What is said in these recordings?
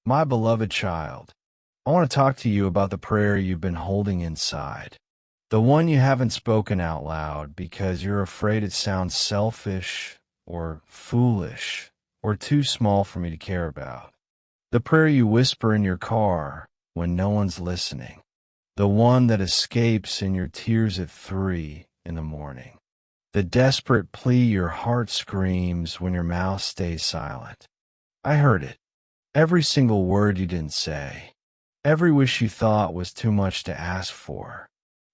My beloved child, I want to talk to you about the prayer you've been holding inside. The one you haven't spoken out loud because you're afraid it sounds selfish or foolish or too small for me to care about. The prayer you whisper in your car when no one's listening. The one that escapes in your tears at 3 in the morning. The desperate plea your heart screams when your mouth stays silent. I heard it. Every single word you didn't say. Every wish you thought was too much to ask for.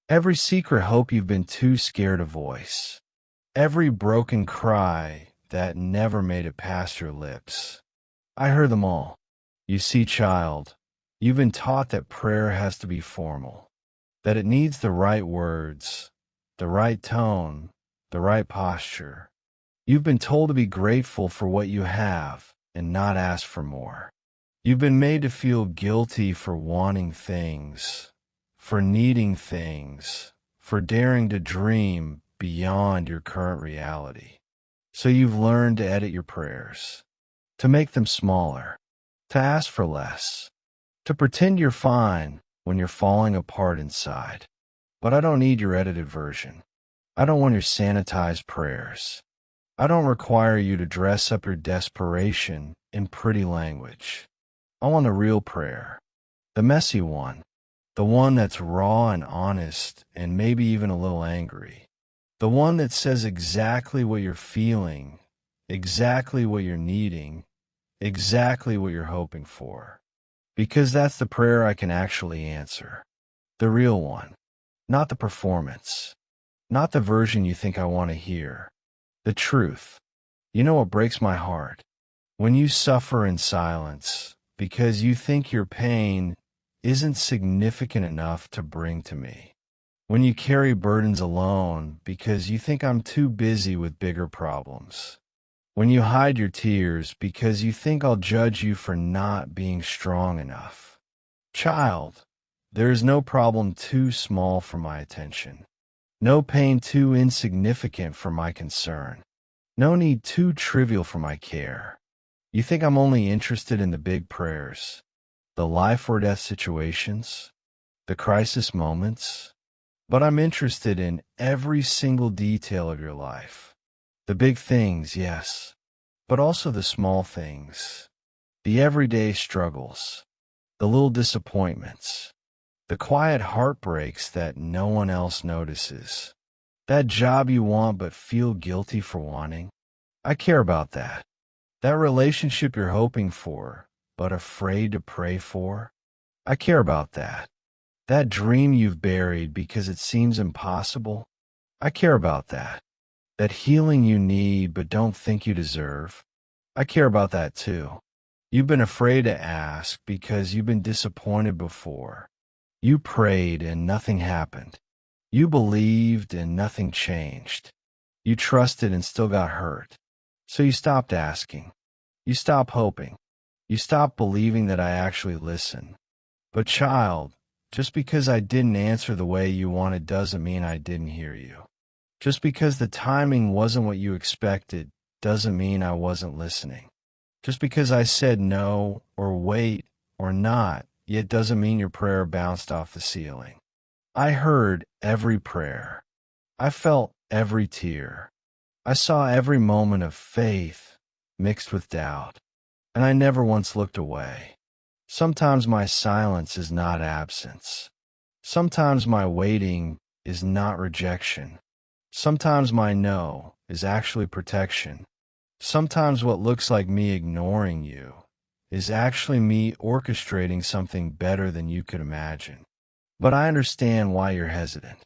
Every secret hope you've been too scared to voice. Every broken cry that never made it past your lips. I heard them all. You see, child, you've been taught that prayer has to be formal, that it needs the right words, the right tone, the right posture. You've been told to be grateful for what you have and not ask for more. You've been made to feel guilty for wanting things, for needing things, for daring to dream beyond your current reality. So you've learned to edit your prayers, to make them smaller, to ask for less, to pretend you're fine when you're falling apart inside. But I don't need your edited version. I don't want your sanitized prayers. I don't require you to dress up your desperation in pretty language. I want a real prayer, the messy one, the one that's raw and honest and maybe even a little angry, the one that says exactly what you're feeling, exactly what you're needing, exactly what you're hoping for. Because that's the prayer I can actually answer, the real one, not the performance, not the version you think I want to hear, the truth. You know what breaks my heart? When you suffer in silence, because you think your pain isn't significant enough to bring to me. When you carry burdens alone because you think I'm too busy with bigger problems. When you hide your tears because you think I'll judge you for not being strong enough. Child, there is no problem too small for my attention. No pain too insignificant for my concern. No need too trivial for my care. You think I'm only interested in the big prayers, the life or death situations, the crisis moments, but I'm interested in every single detail of your life. The big things, yes, but also the small things, the everyday struggles, the little disappointments, the quiet heartbreaks that no one else notices, that job you want but feel guilty for wanting. I care about that. That relationship you're hoping for, but afraid to pray for, I care about that. That dream you've buried because it seems impossible, I care about that. That healing you need but don't think you deserve, I care about that too. You've been afraid to ask because you've been disappointed before. You prayed and nothing happened. You believed and nothing changed. You trusted and still got hurt. So you stopped asking. You stopped hoping. You stopped believing that I actually listen. But child, just because I didn't answer the way you wanted doesn't mean I didn't hear you. Just because the timing wasn't what you expected doesn't mean I wasn't listening. Just because I said no or wait or not, yet doesn't mean your prayer bounced off the ceiling. I heard every prayer. I felt every tear. I saw every moment of faith mixed with doubt, and I never once looked away. Sometimes my silence is not absence. Sometimes my waiting is not rejection. Sometimes my no is actually protection. Sometimes what looks like me ignoring you is actually me orchestrating something better than you could imagine. But I understand why you're hesitant.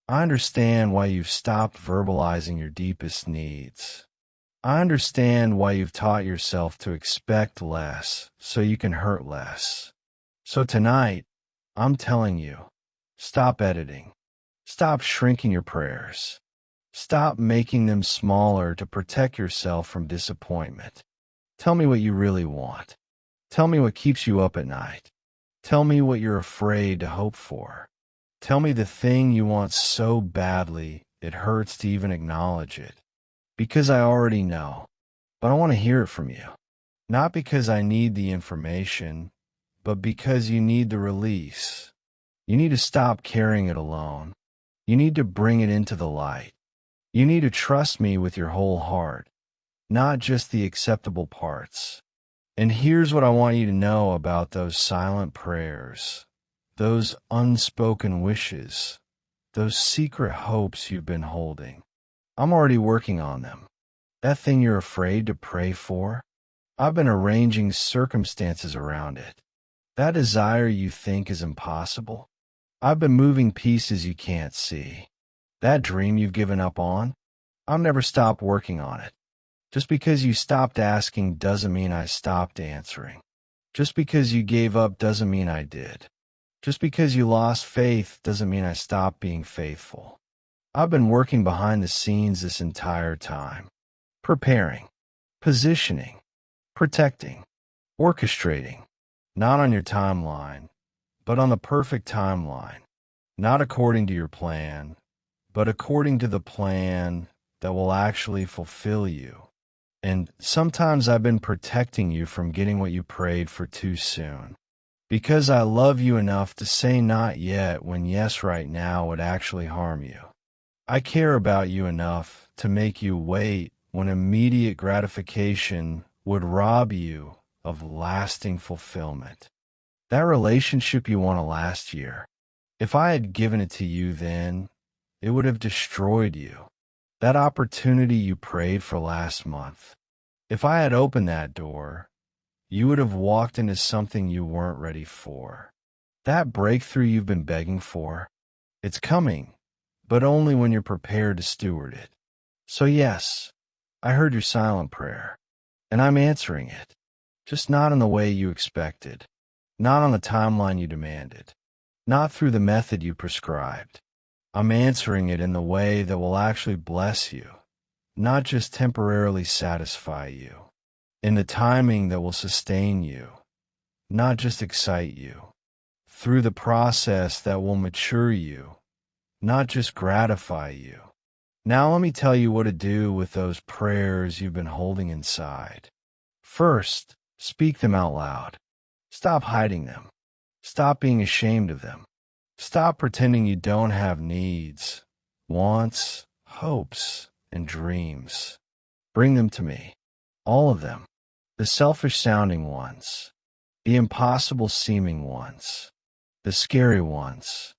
I understand why you've stopped verbalizing your deepest needs. I understand why you've taught yourself to expect less so you can hurt less. So tonight, I'm telling you, stop editing. Stop shrinking your prayers. Stop making them smaller to protect yourself from disappointment. Tell me what you really want. Tell me what keeps you up at night. Tell me what you're afraid to hope for. Tell me the thing you want so badly it hurts to even acknowledge it. Because I already know, but I want to hear it from you. Not because I need the information, but because you need the release. You need to stop carrying it alone. You need to bring it into the light. You need to trust me with your whole heart, not just the acceptable parts. And here's what I want you to know about those silent prayers, those unspoken wishes, those secret hopes you've been holding. I'm already working on them. That thing you're afraid to pray for, I've been arranging circumstances around it. That desire you think is impossible, I've been moving pieces you can't see. That dream you've given up on, I'll never stop working on it. Just because you stopped asking doesn't mean I stopped answering. Just because you gave up doesn't mean I did. Just because you lost faith doesn't mean I stopped being faithful. I've been working behind the scenes this entire time. Preparing, positioning, protecting, orchestrating. Not on your timeline, but on the perfect timeline. Not according to your plan, but according to the plan that will actually fulfill you. And sometimes I've been protecting you from getting what you prayed for too soon. Because I love you enough to say not yet when yes right now would actually harm you. I care about you enough to make you wait when immediate gratification would rob you of lasting fulfillment. That relationship you wanted last year, if I had given it to you then, it would have destroyed you. That opportunity you prayed for last month, if I had opened that door, you would have walked into something you weren't ready for. That breakthrough you've been begging for, it's coming, but only when you're prepared to steward it. So yes, I heard your silent prayer, and I'm answering it, just not in the way you expected, not on the timeline you demanded, not through the method you prescribed. I'm answering it in the way that will actually bless you, not just temporarily satisfy you, in the timing that will sustain you, not just excite you, through the process that will mature you, not just gratify you. Now let me tell you what to do with those prayers you've been holding inside. First, speak them out loud. Stop hiding them. Stop being ashamed of them. Stop pretending you don't have needs, wants, hopes, and dreams. Bring them to me. All of them. The selfish-sounding ones. The impossible-seeming ones. The scary ones.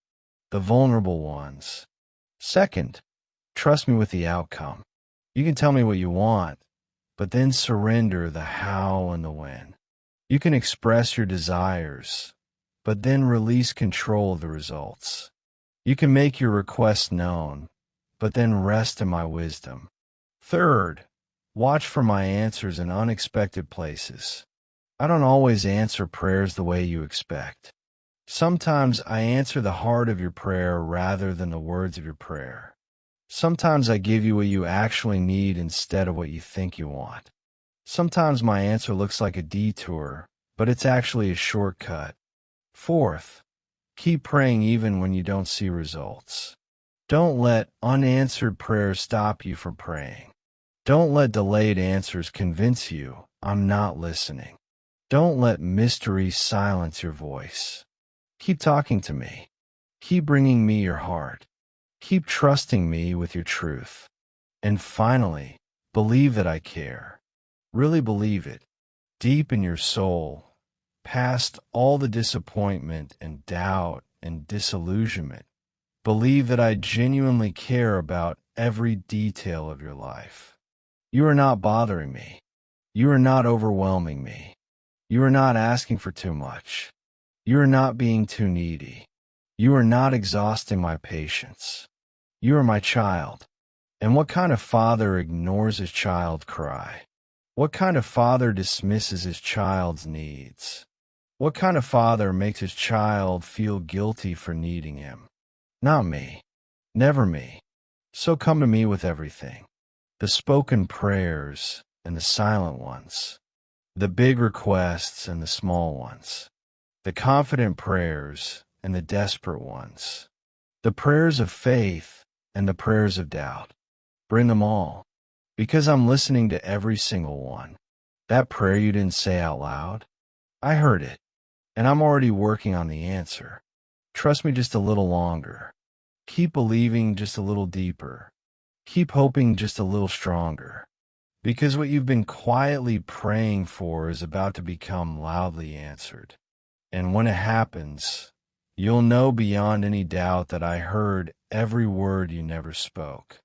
The vulnerable ones. Second, trust me with the outcome. You can tell me what you want, but then surrender the how and the when. You can express your desires, but then release control of the results. You can make your requests known, but then rest in my wisdom. Third, watch for my answers in unexpected places. I don't always answer prayers the way you expect. Sometimes I answer the heart of your prayer rather than the words of your prayer. Sometimes I give you what you actually need instead of what you think you want. Sometimes my answer looks like a detour, but it's actually a shortcut. Fourth, keep praying even when you don't see results. Don't let unanswered prayers stop you from praying. Don't let delayed answers convince you I'm not listening. Don't let mystery silence your voice. Keep talking to me. Keep bringing me your heart. Keep trusting me with your truth. And finally, believe that I care. Really believe it. Deep in your soul, past all the disappointment and doubt and disillusionment, believe that I genuinely care about every detail of your life. You are not bothering me. You are not overwhelming me. You are not asking for too much. You are not being too needy. You are not exhausting my patience. You are my child. And what kind of father ignores his child's cry? What kind of father dismisses his child's needs? What kind of father makes his child feel guilty for needing him? Not me. Never me. So come to me with everything. The spoken prayers and the silent ones. The big requests and the small ones. The confident prayers and the desperate ones. The prayers of faith and the prayers of doubt. Bring them all, because I'm listening to every single one. That prayer you didn't say out loud? I heard it, and I'm already working on the answer. Trust me just a little longer. Keep believing just a little deeper. Keep hoping just a little stronger. Because what you've been quietly praying for is about to become loudly answered. And when it happens, you'll know beyond any doubt that I heard every word you never spoke.